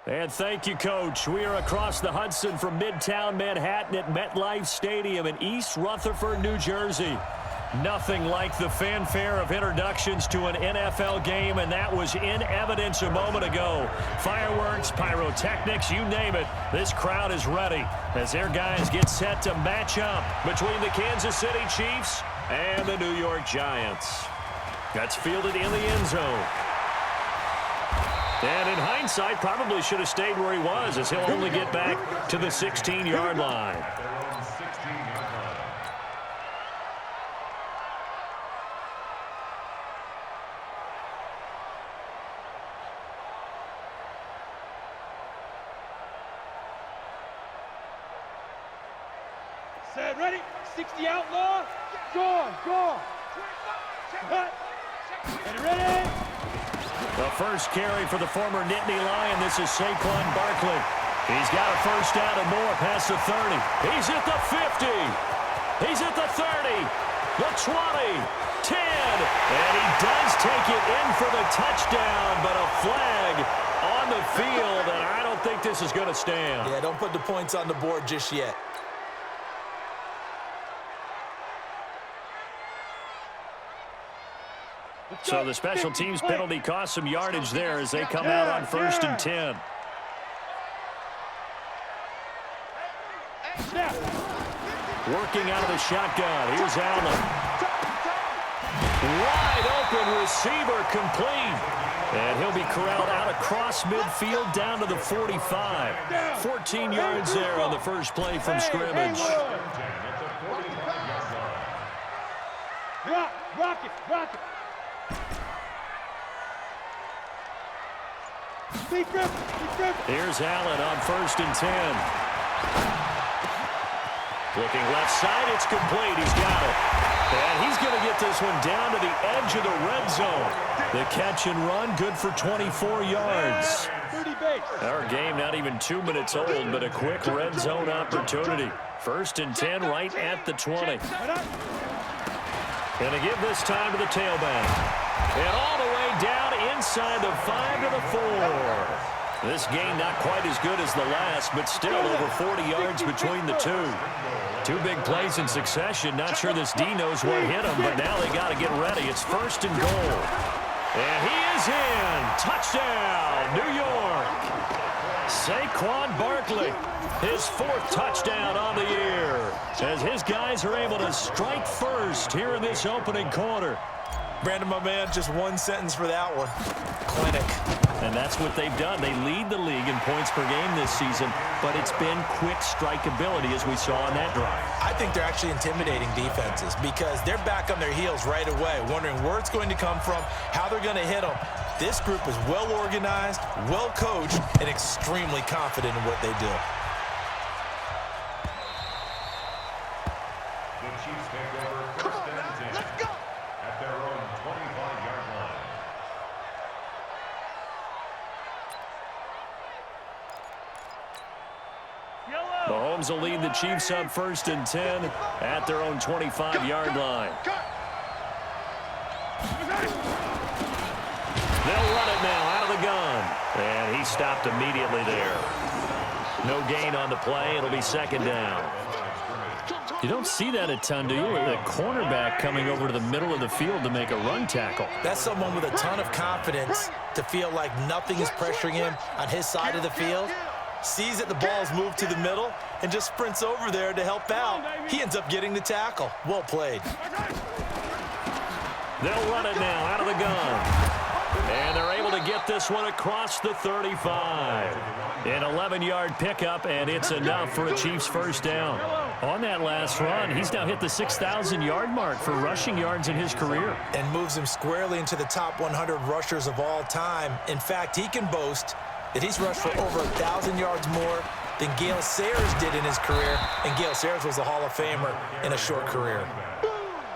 And thank you, Coach. We are across the Hudson from Midtown Manhattan at MetLife Stadium in East Rutherford, New Jersey. Nothing like the fanfare of introductions to an NFL game, and that was in evidence a moment ago. Fireworks, pyrotechnics, you name it. This crowd is ready as their guys get set to match up between the Kansas City Chiefs and the New York Giants. That's fielded in the end zone. And in hindsight, probably should have stayed where he was, as he'll only get back to the 16-yard line. Set, ready, 60 outlaw, go. Ready? The first carry for the former Nittany Lion. This is Saquon Barkley. He's got a first down and more past the 30. He's at the 50. He's at the 30, the 20, 10. And he does take it in for the touchdown, but a flag on the field, and I don't think this is going to stand. Yeah, don't put the points on the board just yet. So the special teams penalty cost some yardage there as they come out on 1st and 10. Working out of the shotgun. Here's Allen. Wide open receiver complete. And he'll be corralled out across midfield down to the 45. 14 yards there on the first play from scrimmage. Rock it. Here's Allen on 1st and 10. Looking left side, it's complete. He's got it. And he's going to get this one down to the edge of the red zone. The catch and run, good for 24 yards. Our game not even 2 minutes old, but a quick red zone opportunity. 1st and 10 right at the 20. Going to give this time to the tailback. And all the way down inside the 5 to the 4. This game not quite as good as the last, but still over 40 yards between the two. Two big plays in succession. Not sure this D knows what hit him, but now they got to get ready. It's 1st and goal. And he is in. Touchdown, New York. Saquon Barkley, his 4th touchdown on the year, as his guys are able to strike first here in this opening quarter. Brandon, my man, just one sentence for that one. Clinic. And that's what they've done. They lead the league in points per game this season, but it's been quick strikeability as we saw on that drive. I think they're actually intimidating defenses because they're back on their heels right away, wondering where it's going to come from, how they're going to hit them. This group is well organized, well coached, and extremely confident in what they do. The Chiefs take over 1st and 10 at their own 25-yard line. Mahomes will lead the Chiefs up 1st and 10 at their own 25-yard line. They'll run it now out of the gun. And he stopped immediately there. No gain on the play. It'll be 2nd down. You don't see that a ton, do you? The cornerback coming over to the middle of the field to make a run tackle. That's someone with a ton of confidence to feel like nothing is pressuring him on his side of the field. Sees that the ball's moved to the middle and just sprints over there to help out. He ends up getting the tackle. Well played. They'll run it now out of the gun. And they're able to get this one across the 35. An 11-yard pickup, and it's enough for a Chiefs 1st down. On that last run, he's now hit the 6,000-yard mark for rushing yards in his career. And moves him squarely into the top 100 rushers of all time. In fact, he can boast that he's rushed for over 1,000 yards more than Gale Sayers did in his career. And Gale Sayers was a Hall of Famer in a short career.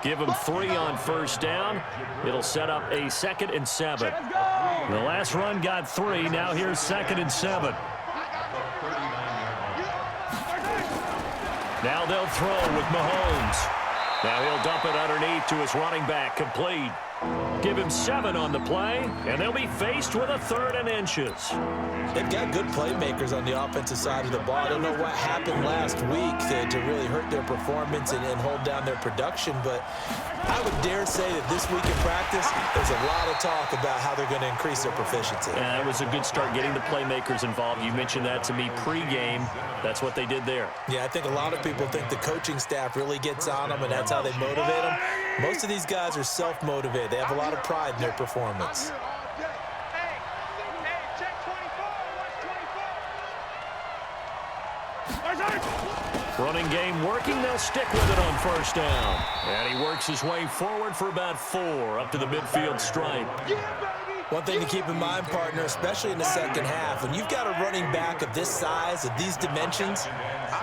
Give him 3 on 1st down. It'll set up a 2nd and 7. The last run got 3. Now here's 2nd and 7. Now they'll throw with Mahomes. Now he'll dump it underneath to his running back. Complete. Give him 7 on the play, and they'll be faced with a 3rd and inches. They've got good playmakers on the offensive side of the ball. I don't know what happened last week to really hurt their performance and hold down their production, but I would dare say that this week in practice, there's a lot of talk about how they're going to increase their proficiency. Yeah, that was a good start getting the playmakers involved. You mentioned that to me pregame. That's what they did there. Yeah, I think a lot of people think the coaching staff really gets on them, and that's how they motivate them. Most of these guys are self-motivated. They have a lot of pride in their performance. Running game working. They'll stick with it on 1st down. And he works his way forward for about 4 up to the midfield stripe. One thing to keep in mind, partner, especially in the second half, when you've got a running back of this size, of these dimensions,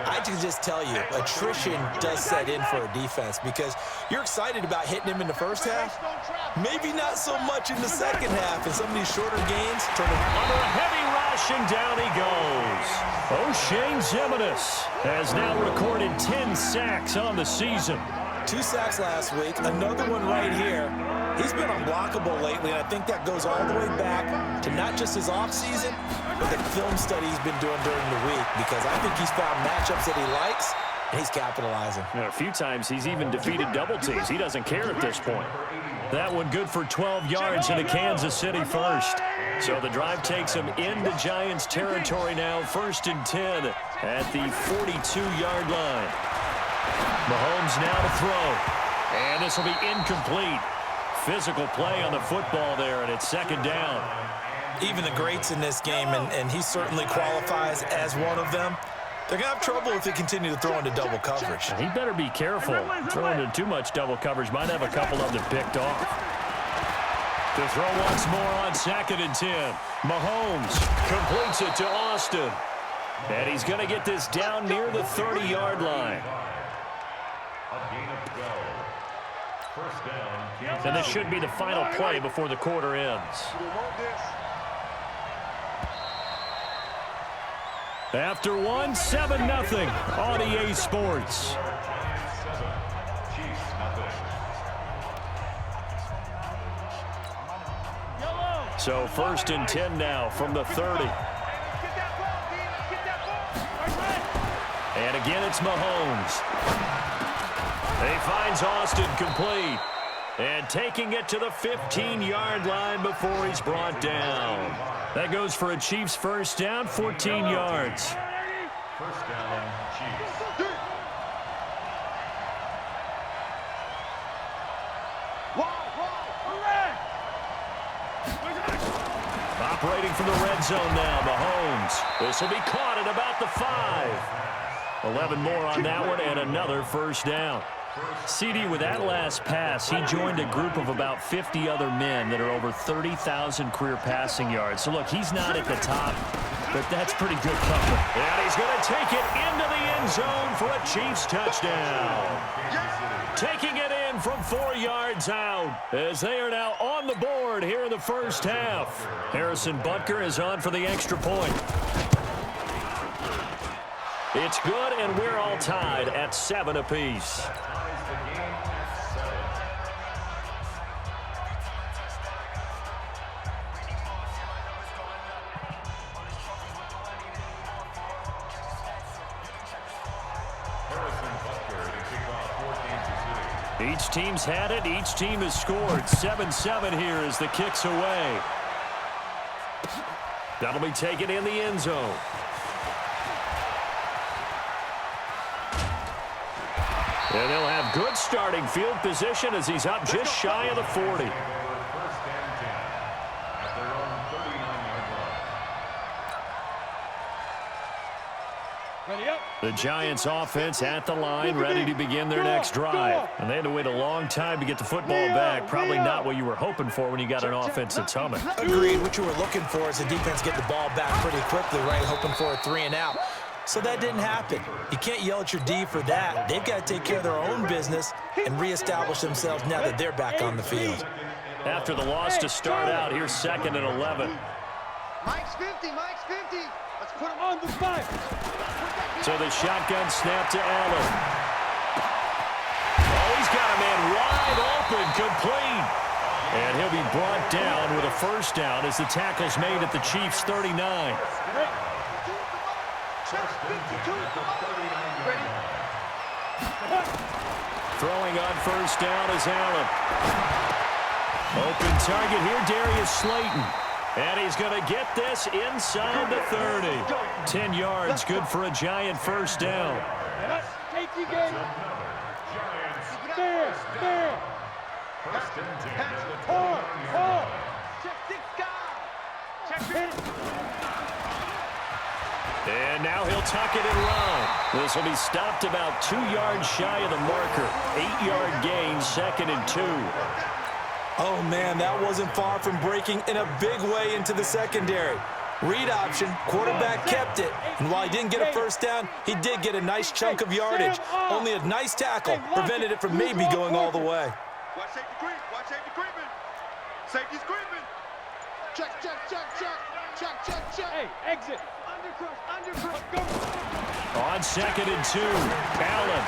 I can just tell you, attrition does set in for a defense because you're excited about hitting him in the first half, maybe not so much in the second half, and some of these shorter gains turn under a heavy rush, and down he goes. O'Shane Zeminis has now recorded 10 sacks on the season. 2 sacks last week, another one right here. He's been unblockable lately, and I think that goes all the way back to not just his offseason, but the film study he's been doing during the week, because I think he's found matchups that he likes, and he's capitalizing. A few times he's even defeated double teams. He doesn't care at this point. That one good for 12 yards into Kansas City first. So the drive takes him into Giants territory now, 1st and 10 at the 42-yard line. Mahomes now to throw, and this will be incomplete. Physical play on the football there, and it's 2nd down. Even the greats in this game, and he certainly qualifies as one of them, they're going to have trouble if they continue to throw into double coverage. He better be careful. Throwing into too much double coverage might have a couple of them picked off. To throw once more on 2nd and 10. Mahomes completes it to Austin. And he's going to get this down near the 30-yard line. And this should be the final play before the quarter ends. After one, 7-0 on EA Sports. So 1st and 10 now from the 30. And again, it's Mahomes. He finds Austin complete. And taking it to the 15-yard line before he's brought down. That goes for a Chiefs 1st down, 14 yards. 1st down, Chiefs. Operating from the red zone now, Mahomes. This will be caught at about the 5. 11 more on that one, and another 1st down. CD, with that last pass, he joined a group of about 50 other men that are over 30,000 career passing yards. So, look, he's not at the top, but that's pretty good cover. And he's going to take it into the end zone for a Chiefs touchdown. Taking it in from 4 yards out as they are now on the board here in the 1st half. Harrison Butker is on for the extra point. It's good, and we're all tied at 7 apiece. Each team's had it. Each team has scored. 7-7 here as the kick's away. That'll be taken in the end zone. And they'll have good starting field position as he's up just shy of the 40. The Giants offense at the line, ready to begin their next drive. And they had to wait a long time to get the football back. Probably not what you were hoping for when you got an offense that's humming. Agreed. What you were looking for is the defense get the ball back pretty quickly, right? Hoping for a 3 and out. So that didn't happen. You can't yell at your D for that. They've got to take care of their own business and reestablish themselves now that they're back on the field. After the loss to start out, here's 2nd and 11. Mike's 50, Mike's 50. Let's put him on the 5. So the shotgun snap to Allen. Oh, he's got a man wide open, complete. And he'll be brought down with a first down as the tackle's made at the Chiefs' 39. Throwing on first down is Allen. Open target here, Darius Slayton. And he's going to get this inside the 30. 10 yards, good for a Giant first down. And now he'll tuck it and run. This will be stopped about 2 yards shy of the marker. 8-yard gain, 2nd and 2. Oh, man, that wasn't far from breaking in a big way into the secondary. Read option, quarterback kept it. And while he didn't get a first down, he did get a nice chunk of yardage. Only a nice tackle prevented it from maybe going all the way. Watch safety creep. Watch safety creeping. Safety's creeping. Check. Hey, exit. Undercross. Go. On 2nd and 2, Allen.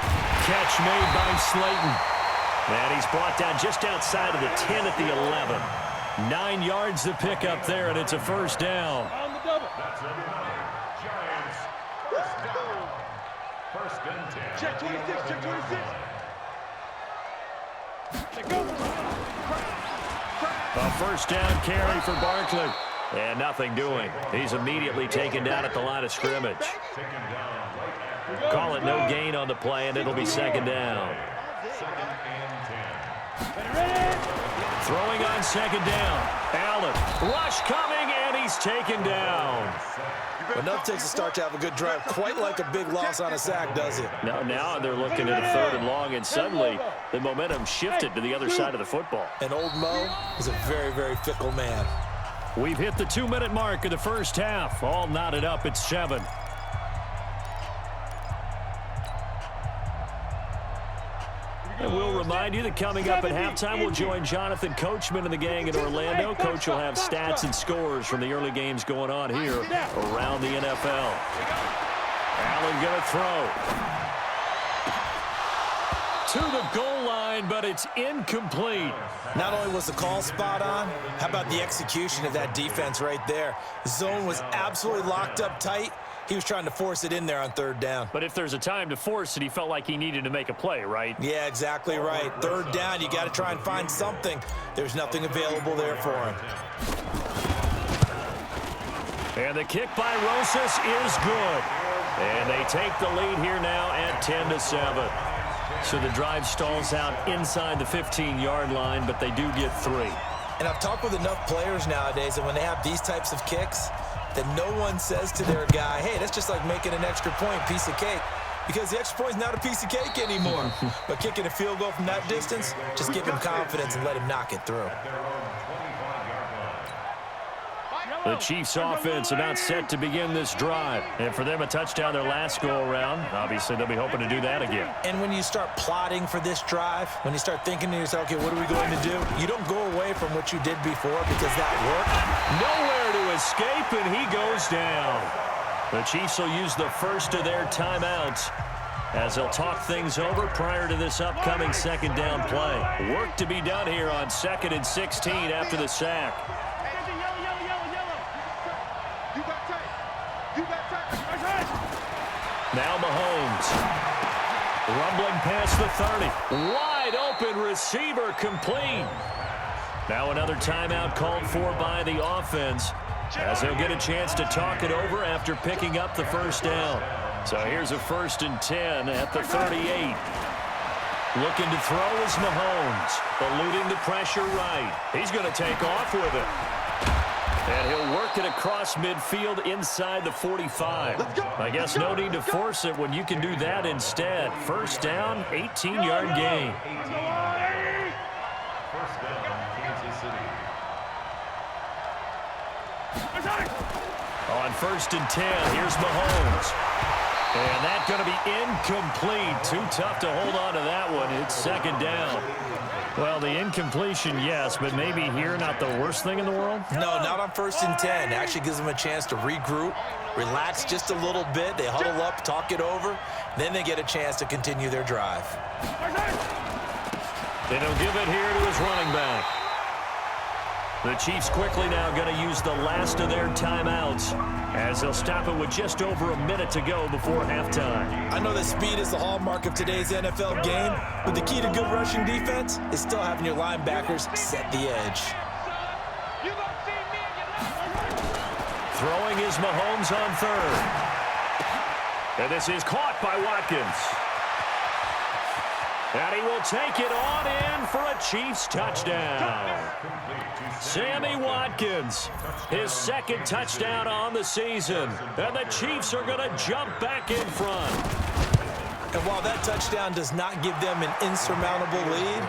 Catch made by Slayton. And he's brought down just outside of the 10 at the 11. 9 yards to pick up there, and it's a first down. On the double. That's number 9. Giants. First down. First and 10. Check 26. Check go. A first down carry for Barkley. And nothing doing. He's immediately taken down at the line of scrimmage. Taken down right at Call it no gain on the play, and it'll be 2nd down. 2nd and 10. Throwing on 2nd down. Allen. Rush coming, and he's taken down. Enough takes a start to have a good drive. Quite like a big loss on a sack, does it? Now they're looking at a 3rd and long, and suddenly the momentum shifted to the other side of the football. And old Mo is a very, very fickle man. We've hit the 2-minute mark of the first half. All knotted up at 7. And we'll remind you that coming up at halftime, we'll join Jonathan Coachman and the gang in Orlando. Coach will have stats and scores from the early games going on here around the NFL. Allen going to throw. To the goal line, but it's incomplete. Not only was the call spot on, how about the execution of that defense right there? The zone was absolutely locked up tight. He was trying to force it in there on 3rd down. But if there's a time to force it, he felt like he needed to make a play, right? Yeah, exactly right. 3rd down, you got to try and find something. There's nothing available there for him. And the kick by Rosas is good. And they take the lead here now at 10-7. So the drive stalls out inside the 15-yard line, but they do get 3. And I've talked with enough players nowadays that when they have these types of kicks, that no one says to their guy, hey, that's just like making an extra point, piece of cake. Because the extra point is not a piece of cake anymore. But kicking a field goal from that distance, just give him confidence and let him knock it through. The Chiefs offense about set to begin this drive. And for them, a touchdown their last go-around. Obviously, they'll be hoping to do that again. And when you start plotting for this drive, when you start thinking to yourself, okay, what are we going to do? You don't go away from what you did before because that worked. Nowhere to escape, and he goes down. The Chiefs will use the first of their timeouts as they'll talk things over prior to this upcoming 2nd down play. Work to be done here on 2nd and 16 after the sack. Now Mahomes. Rumbling past the 30. Wide open receiver complete. Now another timeout called for by the offense as they'll get a chance to talk it over after picking up the first down. So here's a 1st and 10 at the 38. Looking to throw is Mahomes. Eluding the pressure right. He's going to take off with it. And he'll work it across midfield inside the 45. I guess no need to force it when you can do that instead. First down, 18-yard gain. First down, Kansas City. On 1st and 10, here's Mahomes. And that's going to be incomplete. Too tough to hold on to that one. It's 2nd down. Well, the incompletion, yes, but maybe here not the worst thing in the world? No, not on 1st and 10. It actually gives them a chance to regroup, relax just a little bit. They huddle up, talk it over. Then they get a chance to continue their drive. Then he'll give it here to his running back. The Chiefs quickly now going to use the last of their timeouts as they'll stop it with just over a minute to go before halftime. I know that speed is the hallmark of today's NFL game, but the key to good rushing defense is still having your linebackers set the edge. Throwing is Mahomes on third. And this is caught by Watkins. And he will take it on in for a Chiefs touchdown. Sammy Watkins, his second touchdown on the season. And the Chiefs are going to jump back in front. And while that touchdown does not give them an insurmountable lead,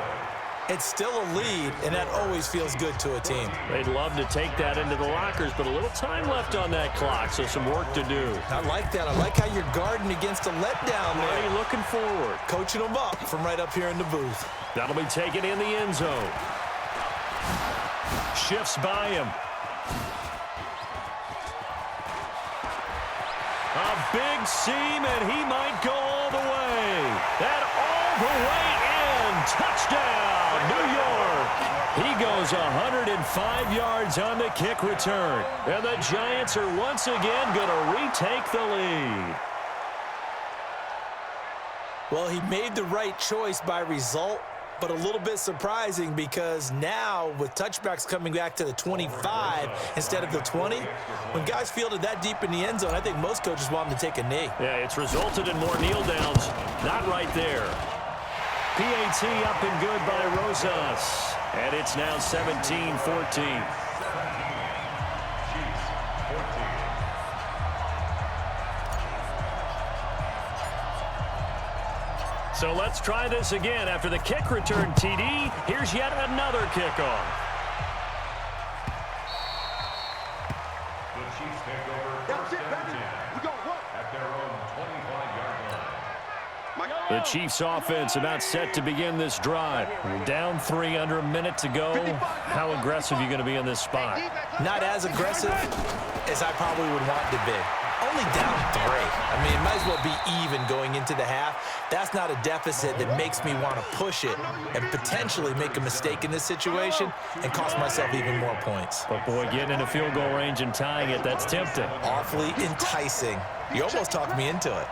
it's still a lead, and that always feels good to a team. They'd love to take that into the lockers, but a little time left on that clock, so some work to do. I like that. I like how you're guarding against a letdown there. Already looking forward. Coaching them up from right up here in the booth. That'll be taken in the end zone. Shifts by him. A big seam, and he might go all the way. And all the way in. Touchdown, New York. He goes 105 yards on the kick return. And the Giants are once again going to retake the lead. Well, he made the right choice by result, but a little bit surprising because now with touchbacks coming back to the 25 instead of the 20, when guys fielded that deep in the end zone, I think most coaches want them to take a knee. Yeah, it's resulted in more kneel downs. Not right there. PAT up and good by Rosas. And it's now 17-14. So let's try this again. After the kick return TD, here's yet another kickoff. The Chiefs take over first and 10 at their own 25-yard line. The Chiefs offense about set to begin this drive. Down 3 under a minute to go. How aggressive are you going to be in this spot? Not as aggressive as I probably would want to be. Only down 3. I mean, it might as well be even going into the half. That's not a deficit that makes me want to push it and potentially make a mistake in this situation and cost myself even more points. But, boy, getting in a field goal range and tying it, that's tempting. Awfully enticing. You almost talked me into it.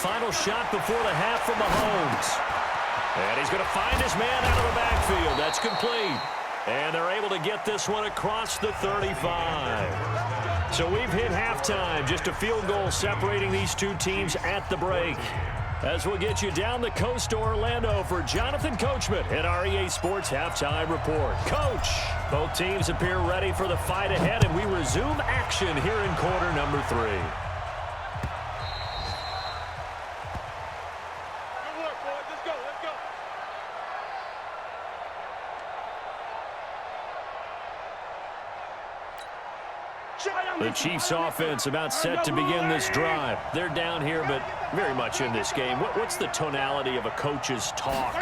Final shot before the half from Mahomes. And he's going to find his man out of the backfield. That's complete. And they're able to get this one across the 35. So we've hit halftime. Just a field goal separating these two teams at the break. As we'll get you down the coast to Orlando for Jonathan Coachman at our EA Sports Halftime Report. Coach, both teams appear ready for the fight ahead, and we resume action here in quarter number 3. The Chiefs offense about set to begin this drive. They're down here, but very much in this game. What's the tonality of a coach's talk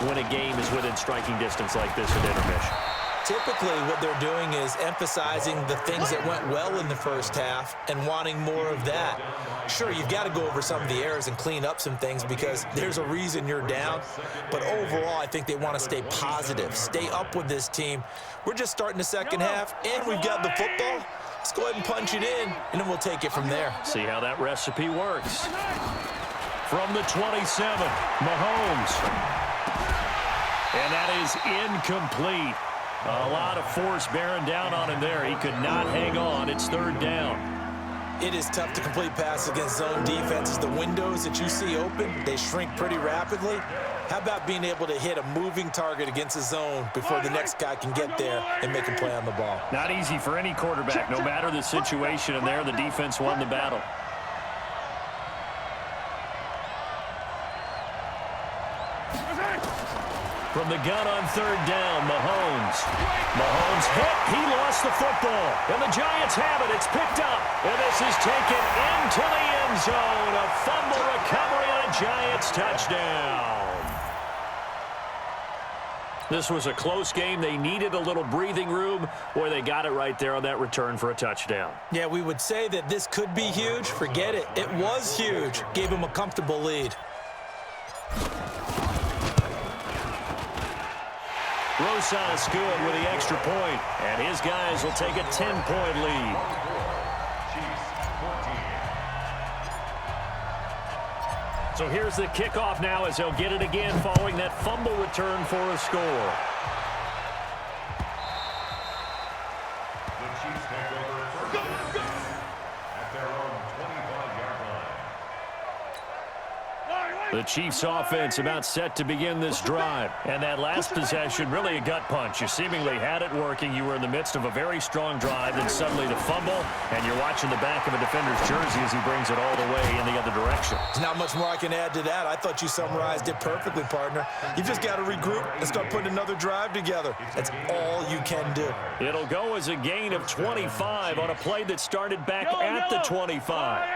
when a game is within striking distance like this at intermission? Typically, what they're doing is emphasizing the things that went well in the first half and wanting more of that. Sure, you've got to go over some of the errors and clean up some things because there's a reason you're down. But overall, I think they want to stay positive, stay up with this team. We're just starting the second half, and we've got the football. Let's go ahead and punch it in, and then we'll take it from there. See how that recipe works. From the 27, Mahomes. And that is incomplete. A lot of force bearing down on him there. He could not hang on. It's third down. It is tough to complete passes against zone defenses. The windows that you see open, they shrink pretty rapidly. How about being able to hit a moving target against a zone before the next guy can get there and make a play on the ball? Not easy for any quarterback, no matter the situation, and there the defense won the battle. From the gun on third down, Mahomes. Mahomes hit. He lost the football. And the Giants have it. It's picked up. And this is taken into the end zone. A fumble recovery on a Giants touchdown. This was a close game. They needed a little breathing room, or they got it right there on that return for a touchdown. Yeah, we would say that this could be huge. Forget it. It was huge. Gave him a comfortable lead. Rosas good with the extra point, and his guys will take a 10-point lead. So here's the kickoff now as they'll get it again following that fumble return for a score. The Chiefs take over first and 10 at their own 25-yard line. The Chiefs offense about set to begin this drive. And that last possession, really a gut punch. You seemingly had it working. You were in the midst of a very strong drive, then suddenly the fumble, and you're watching the back of a defender's jersey as he brings it all the way in the other direction. There's not much more I can add to that. I thought you summarized it perfectly, partner. You just got to regroup and start putting another drive together. That's all you can do. It'll go as a gain of 25 on a play that started back at the 25.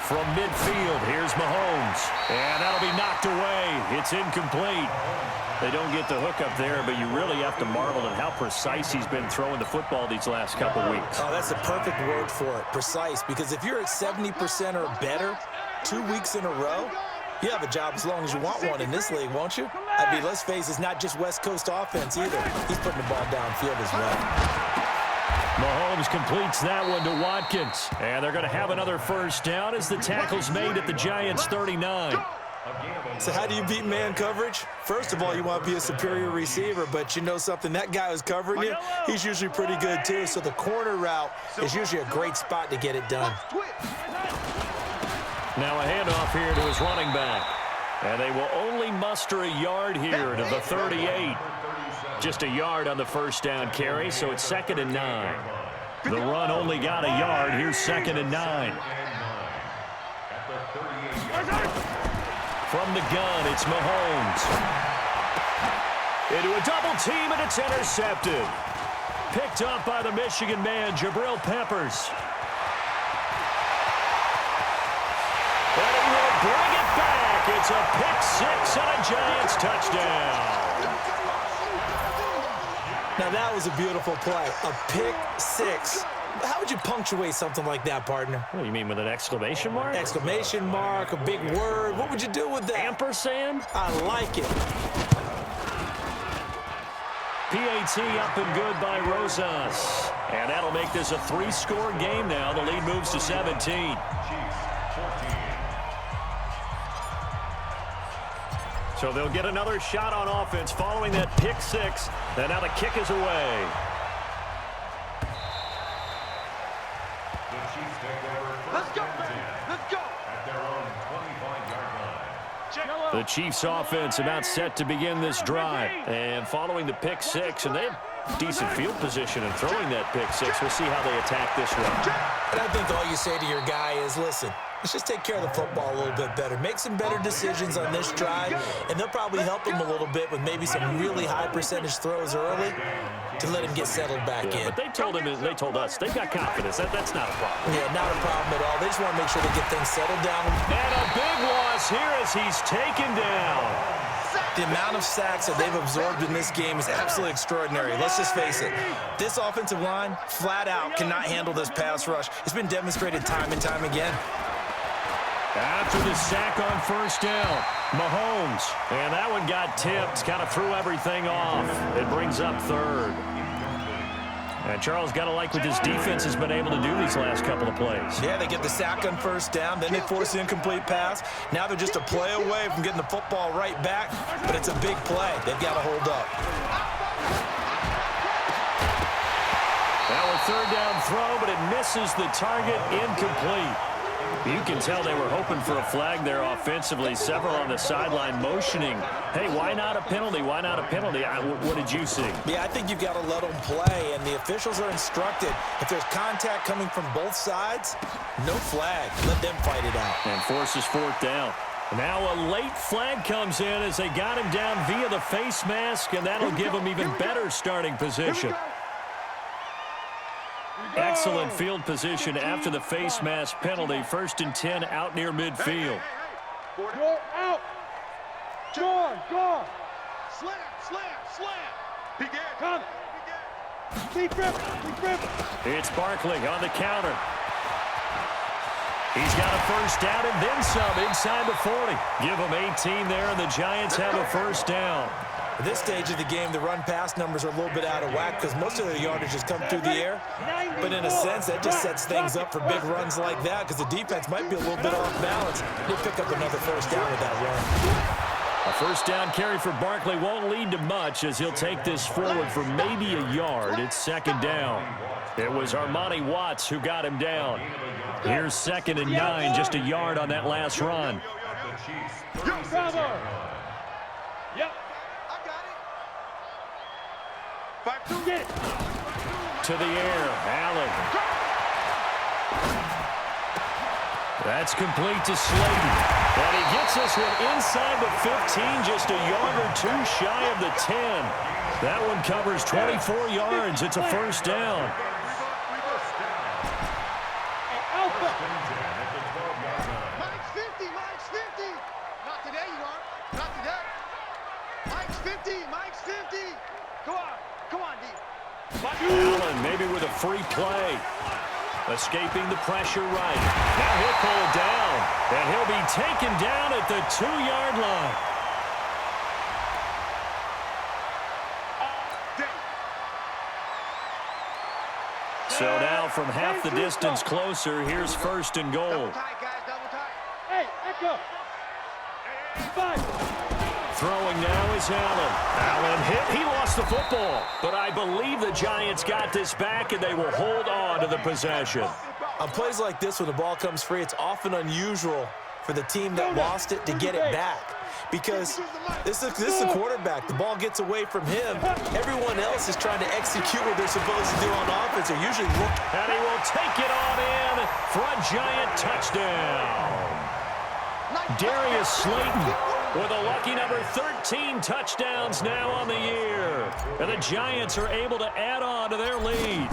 From midfield, here's Mahomes. And that'll be knocked away. It's incomplete. They don't get the hook up there, but you really have to marvel at how precise he's been throwing the football these last couple weeks. Oh, that's the perfect word for it, precise. Because if you're at 70% or better 2 weeks in a row, you have a job as long as you want one in this league, won't you? I mean, let's face it, it's not just West Coast offense either. He's putting the ball downfield as well. Mahomes completes that one to Watkins. And they're going to have another first down as the tackle's made at the Giants' 39. So how do you beat man coverage? First of all, you want to be a superior receiver, but you know something, that guy who's covering you, he's usually pretty good too. So the corner route is usually a great spot to get it done. Now a handoff here to his running back. And they will only muster a yard here to the 38. Just a yard on the first down carry, so it's 2nd and 9. The run only got a yard. Here's 2nd and 9. From the gun, it's Mahomes. Into a double team, and it's intercepted. Picked up by the Michigan man, Jabril Peppers. And he will bring it back. It's a pick 6 and a Giants touchdown. Now that was a beautiful play, a pick 6. How would you punctuate something like that, partner? What do you mean, with an exclamation mark? Exclamation mark, a big word. What would you do with that? Ampersand? I like it. PAT up and good by Rosas. And that'll make this a 3-score game now. The lead moves to 17. So they'll get another shot on offense following that pick 6. And now the kick is away. The Chiefs take over first and 10 at their own 25-yard line. The Chiefs offense about set to begin this drive. And following the pick 6, and they have decent field position in throwing that pick 6. We'll see how they attack this one. And I think all you say to your guy is, listen, let's just take care of the football a little bit better. Make some better decisions on this drive, and they'll probably help him a little bit with maybe some really high percentage throws early to let him get settled back in. But they told us, they've got confidence. That's not a problem. Yeah, not a problem at all. They just want to make sure they get things settled down. And a big loss here as he's taken down. The amount of sacks that they've absorbed in this game is absolutely extraordinary. Let's just face it. This offensive line, flat out, cannot handle this pass rush. It's been demonstrated time and time again. After the sack on first down, Mahomes. And that one got tipped, kind of threw everything off. It brings up 3rd. And Charles, got to like what this defense has been able to do these last couple of plays. Yeah, they get the sack on first down, then they force the incomplete pass. Now they're just a play away from getting the football right back, but it's a big play. They've got to hold up. Now a 3rd down throw, but it misses the target, incomplete. You can tell they were hoping for a flag there offensively. Several on the sideline motioning. Hey, why not a penalty? Why not a penalty? What did you see? Yeah, I think you've got to let them play, and the officials are instructed. If there's contact coming from both sides, no flag. Let them fight it out. And forces 4th down. Now a late flag comes in as they got him down via the face mask, and that'll give him even better starting position. Excellent field position after the face mask penalty. 1st and 10 out near midfield. You're out. Go. Slam. Come. Keep grip. It's Barkley on the counter. He's got a 1st down and then some inside the 40. Give him 18 there, and the Giants have a 1st down. At this stage of the game, the run-pass numbers are a little bit out of whack because most of the yardage has come through the air. But in a sense, that just sets things up for big runs like that because the defense might be a little bit off balance. He'll pick up another 1st down with that run. A 1st down carry for Barkley won't lead to much as he'll take this forward for maybe a yard. It's 2nd down. It was Armani Watts who got him down. Here's 2nd and 9, just a yard on that last run. Yep. Get it. To the air, Allen. That's complete to Slayton. And he gets this one inside the 15, just a yard or 2 shy of the 10. That one covers 24 yards. It's a 1st down. Mike's 50. Not today, you aren't. Not today. Mike's 50. Come on, D. Allen maybe with a free play. Escaping the pressure right. Now he'll pull it down. And he'll be taken down at the 2-yard line. So now from half the distance closer, here's 1st and goal. Double tight, guys, double tight. Hey, echo. 5. Throwing now is Allen. Allen hit. He lost the football. But I believe the Giants got this back, and they will hold on to the possession. On plays like this, when the ball comes free, it's often unusual for the team that lost it to get it back. Because this is the quarterback. The ball gets away from him. Everyone else is trying to execute what they're supposed to do on offense. They're usually looking. And he will take it on in for a Giant touchdown. Darius Slayton with a lucky number 13 touchdowns now on the year. And the Giants are able to add on to their lead.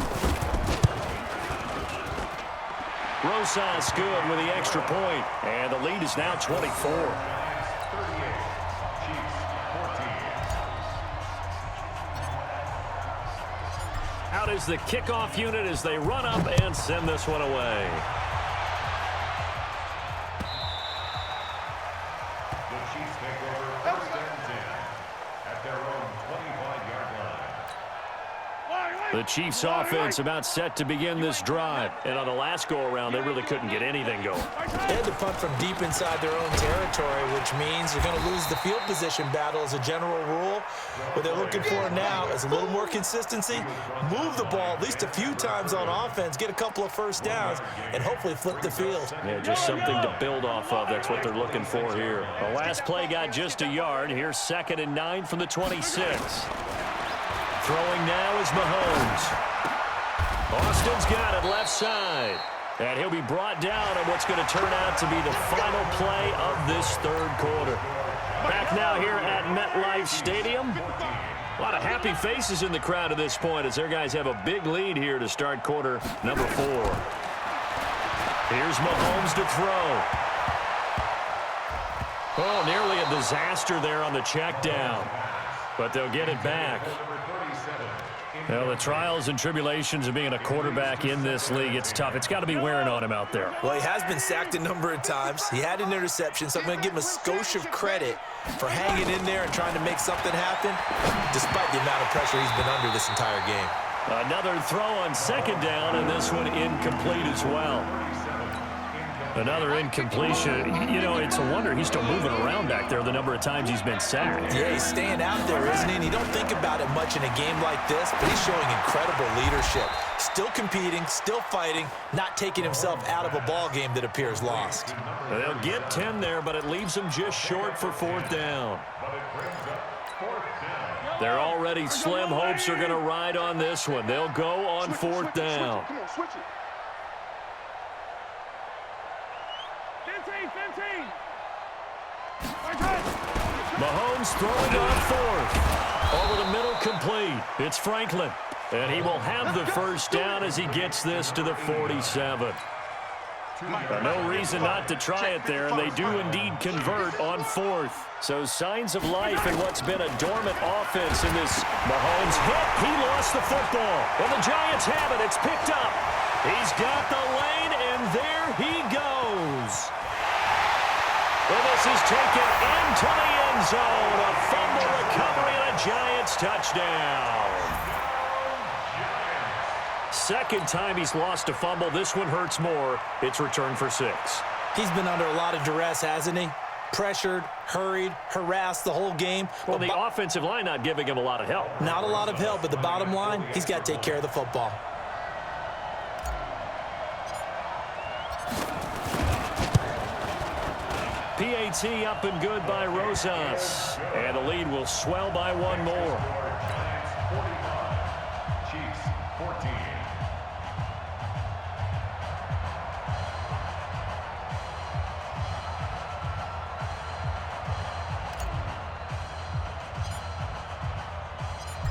Rosas good with the extra point. And the lead is now 24. Out is the kickoff unit as they run up and send this one away. The Chiefs take over 1st and 10 at their own 25-yard line. The Chiefs offense about set to begin this drive. And on the last go-around, they really couldn't get anything going. They had to punt from deep inside their own territory, which means they're going to lose the field position battle as a general rule. What they're looking for now is a little more consistency, move the ball at least a few times on offense, get a couple of 1st downs, and hopefully flip the field. Yeah, just something to build off of. That's what they're looking for here. The last play got just a yard. Here's 2nd and 9 from the 26. Throwing now is Mahomes. Austin's got it left side. And he'll be brought down on what's going to turn out to be the final play of this 3rd quarter. Back now here at MetLife Stadium. A lot of happy faces in the crowd at this point as their guys have a big lead here to start quarter number 4. Here's Mahomes to throw. Oh, nearly a disaster there on the check down. But they'll get it back. Well, the trials and tribulations of being a quarterback in this league, it's tough. It's got to be wearing on him out there. Well, he has been sacked a number of times. He had an interception, so I'm going to give him a skosh of credit for hanging in there and trying to make something happen, despite the amount of pressure he's been under this entire game. Another throw on 2nd down, and this one incomplete as well. Another incompletion. You know, it's a wonder he's still moving around back there the number of times he's been sacked. Yeah, he's staying out there, isn't he? And you don't think about it much in a game like this, but he's showing incredible leadership. Still competing, still fighting, not taking himself out of a ball game that appears lost. They'll get 10 there, but it leaves them just short for 4th down. Their already slim hopes are going to ride on this one. They'll go on 4th down. Come on, switch it. 15. Mahomes throwing on 4th. Over the middle, complete. It's Franklin. And he will have the first down as he gets this to the 47. No reason not to try it there, and they do indeed convert on fourth. So signs of life in what's been a dormant offense in this. Mahomes hit. He lost the football. And the Giants have it. It's picked up. He's got the lane, and there he goes. Well, this is taken into the end zone. A fumble recovery and a Giants touchdown. Second time he's lost a fumble. This one hurts more. It's returned for 6. He's been under a lot of duress, hasn't he? Pressured, hurried, harassed the whole game. Well, the offensive line not giving him a lot of help. Not a lot of help, but the bottom line, he's got to take care of the football. PAT up and good by Rosas. And the lead will swell by one more. Chiefs 14.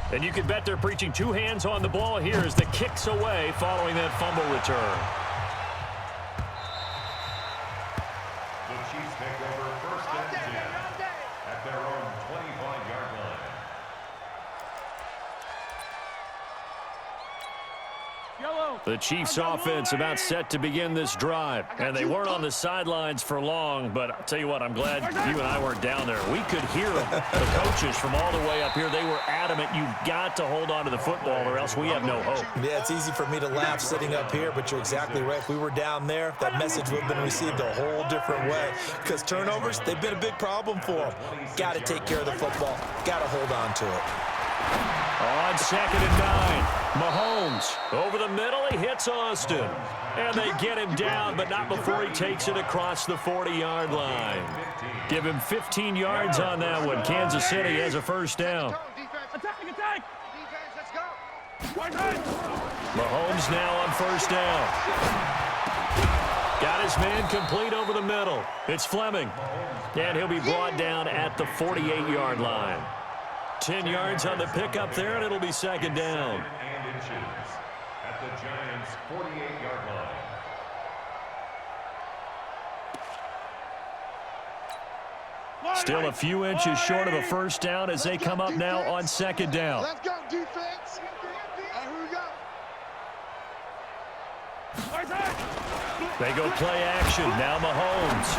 And you can bet they're preaching 2 hands on the ball here as the kick's away following that fumble return. The Chiefs take over first and 10 at their own 25-yard line. The Chiefs offense about set to begin this drive. And they weren't on the sidelines for long, but I'll tell you what, I'm glad you and I weren't down there. We could hear them. The coaches from all the way up here, they were adamant, you've got to hold on to the football or else we have no hope. Yeah, it's easy for me to laugh sitting up here, but you're exactly right. If we were down there, that message would have been received a whole different way. Because turnovers, they've been a big problem for them. Got to take care of the football. Got to hold on to it. On 2nd and 9, Mahomes over the middle. He hits Austin. And they get him down, but not before he takes it across the 40-yard line. Give him 15 yards on that one. Kansas City has a first down. Attack! Defense, let's go! Mahomes now on first down. Got his man complete over the middle. It's Fleming. And he'll be brought down at the 48-yard line. 10 yards on the pickup there, and it'll be second down. And inches at the Giants' 48-yard line. Still a few inches short of a first down as they come up now on second down. Let's go, defense! Here we go! They go play action. Now Mahomes.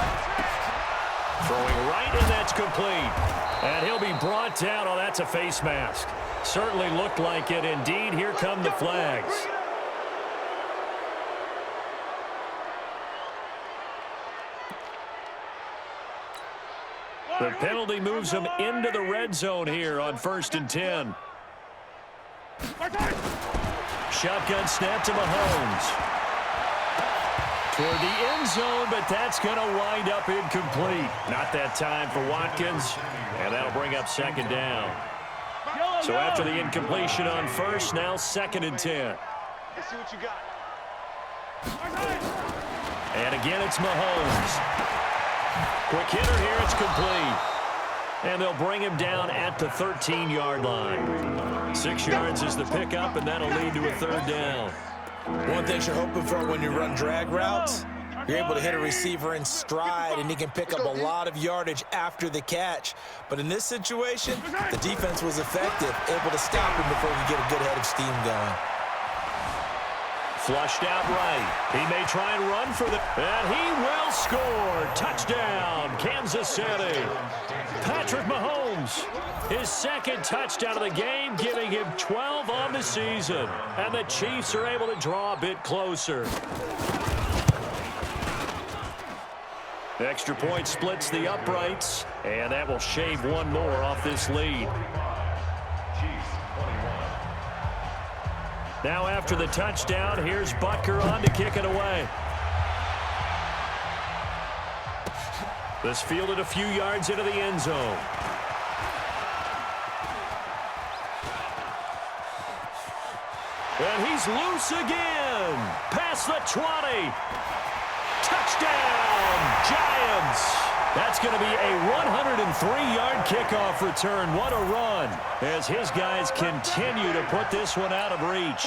Throwing right, and that's complete. And he'll be brought down. Oh, that's a face mask. Certainly looked like it. Indeed, here come the flags. The penalty moves him into the red zone here on 1st and 10. Shotgun snap to Mahomes. Toward the end zone, but that's going to wind up incomplete. Not that time for Watkins, and that'll bring up second down. So after the incompletion on first, now 2nd and 10. Let's see what you got. And again, it's Mahomes. Quick hitter here, it's complete. And they'll bring him down at the 13-yard line. 6 yards is the pickup, and that'll lead to a third down. One thing you're hoping for when you run drag routes, you're able to hit a receiver in stride, and he can pick up a lot of yardage after the catch. But in this situation, the defense was effective, able to stop him before he could get a good head of steam going. Flushed out right. He may try and run for the... And he will score. Touchdown, Kansas City. Patrick Mahomes, his second touchdown of the game, giving him 12 on the season. And the Chiefs are able to draw a bit closer. The extra point splits the uprights, and that will shave one more off this lead. Now after the touchdown, here's Butker on to kick it away. This fielded a few yards into the end zone. And he's loose again. Past the 20. Touchdown, Giants. That's going to be a 103-yard kickoff return. What a run as his guys continue to put this one out of reach.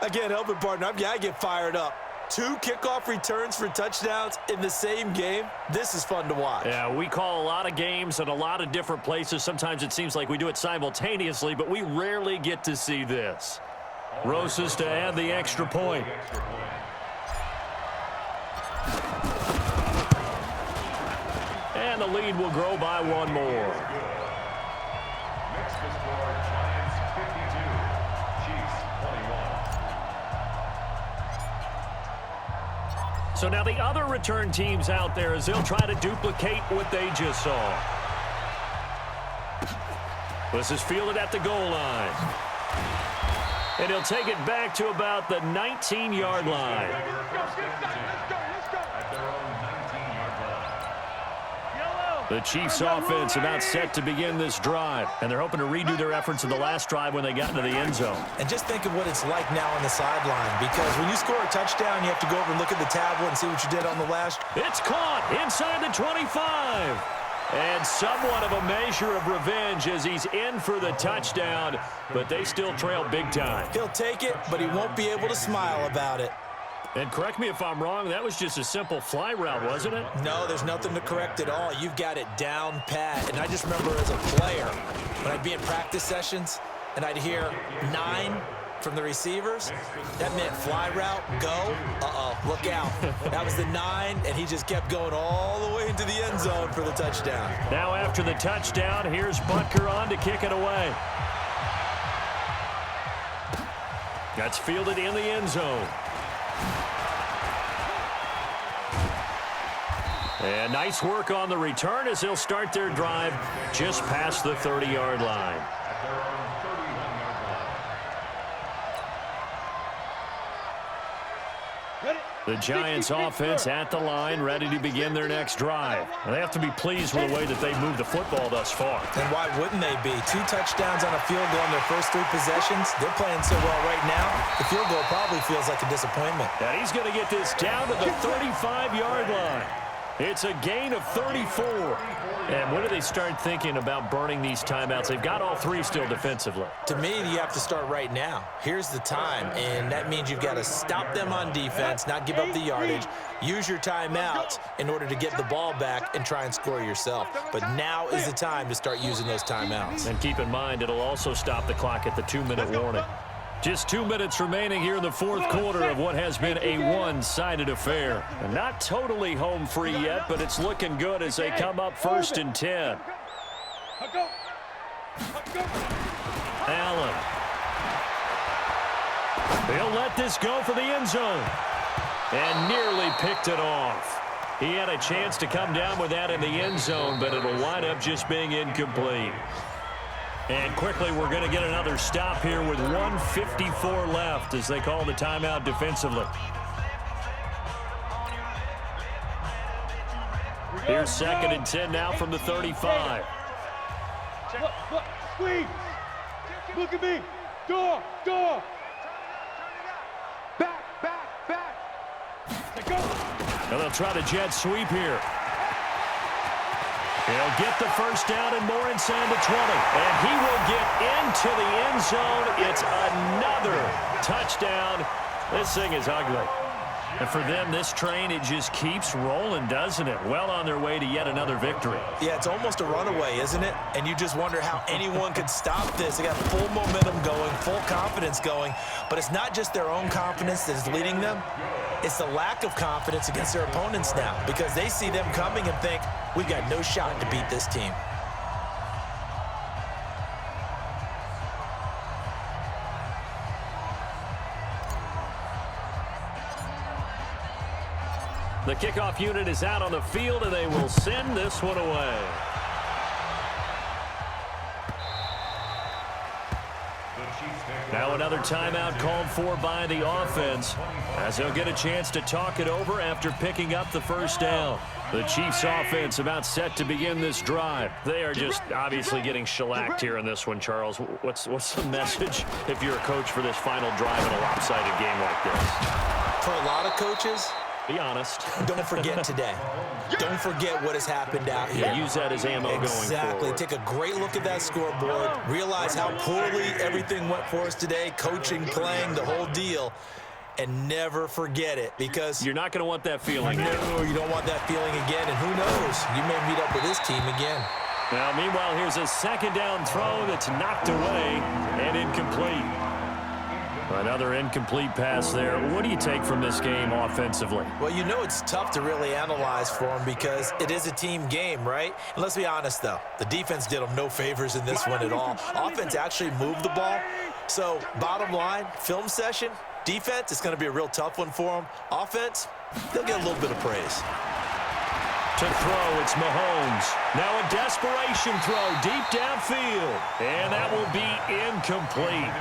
Again, help it, partner. I get fired up. 2 kickoff returns for touchdowns in the same game. This is fun to watch. Yeah, we call a lot of games in a lot of different places. Sometimes it seems like we do it simultaneously, but we rarely get to see this. Rosas to add the extra point. And the lead will grow by 1 more. Next to score, Giants 52, Chiefs 21. So now the other return teams out there as they'll try to duplicate what they just saw. This is fielded at the goal line. And he'll take it back to about the 19-yard line. The Chiefs offense about set to begin this drive, and they're hoping to redo their efforts in the last drive when they got into the end zone. And just think of what it's like now on the sideline, because when you score a touchdown, you have to go over and look at the tablet and see what you did on the last. It's caught inside the 25. And somewhat of a measure of revenge as he's in for the touchdown, but they still trail big time. He'll take it, but he won't be able to smile about it. And correct me if I'm wrong, that was just a simple fly route, wasn't it? No, there's nothing to correct at all. You've got it down pat. And I just remember as a player, when I'd be in practice sessions, and I'd hear 9 from the receivers, that meant fly route, go, look out. That was the 9, and he just kept going all the way into the end zone for the touchdown. Now after the touchdown, here's Butker on to kick it away. That's fielded in the end zone. And nice work on the return as they'll start their drive just past the 30-yard line. The Giants offense at the line, ready to begin their next drive. And they have to be pleased with the way that they've moved the football thus far. And why wouldn't they be? 2 touchdowns on a field goal in their first 3 possessions. They're playing so well right now, the field goal probably feels like a disappointment. And he's going to get this down to the 35-yard line. It's a gain of 34. And when do they start thinking about burning these timeouts? They've got all 3 still defensively. To me, you have to start right now. Here's the time, and that means you've got to stop them on defense, not give up the yardage, use your timeouts in order to get the ball back and try and score yourself. But now is the time to start using those timeouts. And keep in mind, it'll also stop the clock at the 2-minute warning. Just 2 minutes remaining here in the fourth quarter of what has been a one-sided affair. And not totally home free yet, but it's looking good as they come up 1st and 10. Allen. They'll let this go for the end zone. And nearly picked it off. He had a chance to come down with that in the end zone, but it'll wind up just being incomplete. And quickly, we're going to get another stop here with 1:54 left as they call the timeout defensively. Here's 2nd and 10 now from the 35. Squeeze. Look at me. Door. Back. Go. And they'll try to jet sweep here. He'll get the first down and more inside the 20. And he will get into the end zone. It's another touchdown. This thing is ugly. And for them, this train, it just keeps rolling, doesn't it? Well on their way to yet another victory. Yeah, it's almost a runaway, isn't it? And you just wonder how anyone could stop this. They got full momentum going, full confidence going. But it's not just their own confidence that is leading them. It's the lack of confidence against their opponents now because they see them coming and think, we've got no shot to beat this team. The kickoff unit is out on the field, and they will send this one away. Now another timeout called for by the offense as they'll get a chance to talk it over after picking up the first down. The Chiefs offense about set to begin this drive. They are just obviously getting shellacked here in this one, Charles. What's the message if you're a coach for this final drive in a lopsided game like this? For a lot of coaches, Be honest. Don't forget today. Don't forget what has happened out here. Yeah, use that as ammo going forward. Exactly. Take a great look at that scoreboard. Realize how poorly everything went for us today. Coaching, playing, the whole deal. And never forget it, because you're not going to want that feeling. No, you don't want that feeling again. And who knows? You may meet up with this team again. Now, meanwhile, here's a second down throw that's knocked away and incomplete. Another incomplete pass there. What do you take from this game offensively? Well, you know it's tough to really analyze for them because it is a team game, right? And let's be honest, though. The defense did them no favors in this one at all. Offense actually moved the ball. So, bottom line, film session, defense, it's going to be a real tough one for them. Offense, they'll get a little bit of praise. To throw, it's Mahomes. Now a desperation throw deep downfield. And that will be incomplete.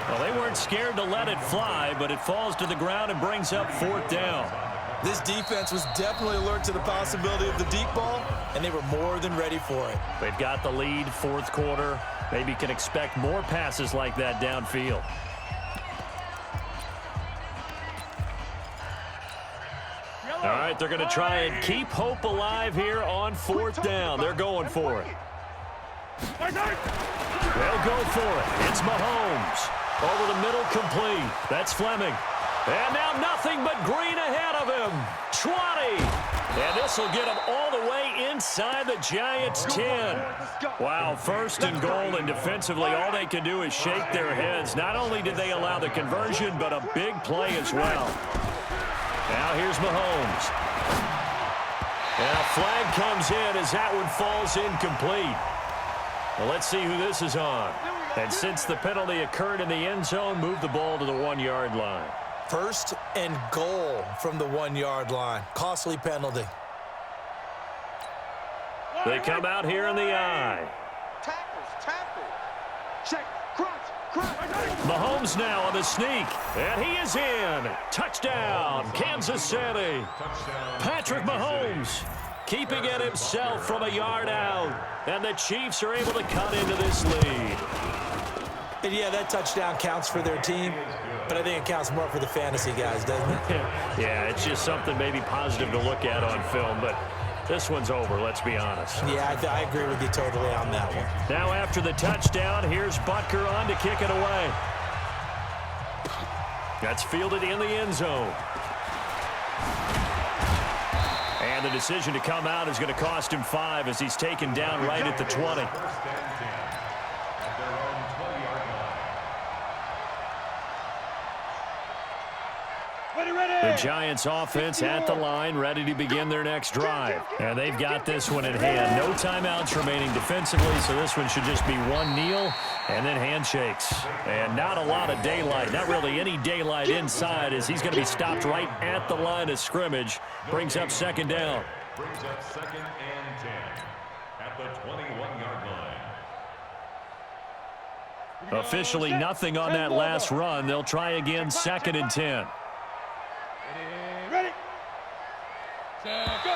Well, they weren't scared to let it fly, but it falls to the ground and brings up fourth down. This defense was definitely alert to the possibility of the deep ball, and they were more than ready for it. They've got the lead, fourth quarter. Maybe can expect more passes like that downfield. All right, they're going to try and keep hope alive here on fourth down. They're going for it. They'll go for it. It's Mahomes. Over the middle, complete. That's Fleming. And now nothing but green ahead of him. 20. And this will get him all the way inside the Giants' 10. Wow, first and goal, and defensively all they can do is shake their heads. Not only did they allow the conversion, but a big play as well. Now here's Mahomes. And a flag comes in as that one falls incomplete. Well, let's see who this is on. And since the penalty occurred in the end zone, move the ball to the 1-yard line. First and goal from the 1-yard line. Costly penalty. They come out here in the eye. Tackle. Check, crunch. Mahomes now on the sneak. And he is in. Touchdown, Kansas City. Patrick Mahomes keeping it himself from a yard out. And the Chiefs are able to cut into this lead. And yeah, that touchdown counts for their team, but I think it counts more for the fantasy guys, doesn't it? Yeah, it's just something maybe positive to look at on film, but this one's over, let's be honest. Yeah, I agree with you totally on that one. Now after the touchdown, here's Butker on to kick it away. That's fielded in the end zone. And the decision to come out is going to cost him 5 as he's taken down right at the 20. The Giants offense at the line, ready to begin their next drive. And they've got this one in hand. No timeouts remaining defensively, so this one should just be one kneel and then handshakes. And not a lot of daylight, not really any daylight inside, as he's going to be stopped right at the line of scrimmage. Brings up second down. Brings up second and 10 at the 21-yard line. Officially nothing on that last run. They'll try again, second and 10. Ready. Go.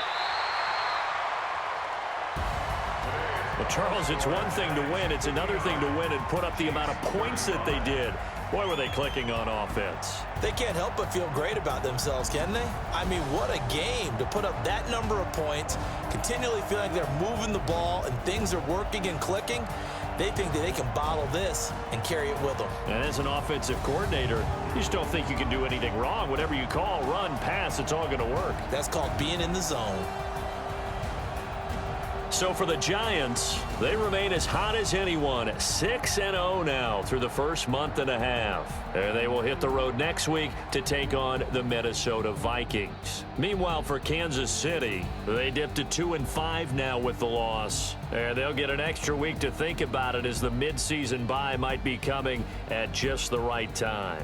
Well, Charles, it's one thing to win. It's another thing to win and put up the amount of points that they did. Boy, were they clicking on offense. They can't help but feel great about themselves, can they? I mean, what a game to put up that number of points, continually feeling like they're moving the ball and things are working and clicking. They think that they can bottle this and carry it with them. And as an offensive coordinator, you just don't think you can do anything wrong. Whatever you call, run, pass, it's all going to work. That's called being in the zone. So for the Giants, they remain as hot as anyone, 6-0 now through the first month and a half. And they will hit the road next week to take on the Minnesota Vikings. Meanwhile, for Kansas City, they dipped to 2-5 now with the loss. And they'll get an extra week to think about it as the midseason bye might be coming at just the right time.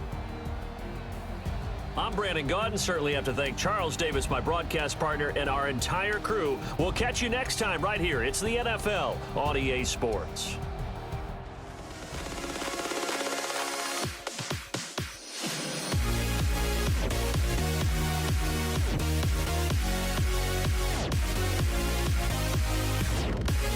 I'm Brandon Gaudin. Certainly have to thank Charles Davis, my broadcast partner, and our entire crew. We'll catch you next time right here. It's the NFL on EA Sports.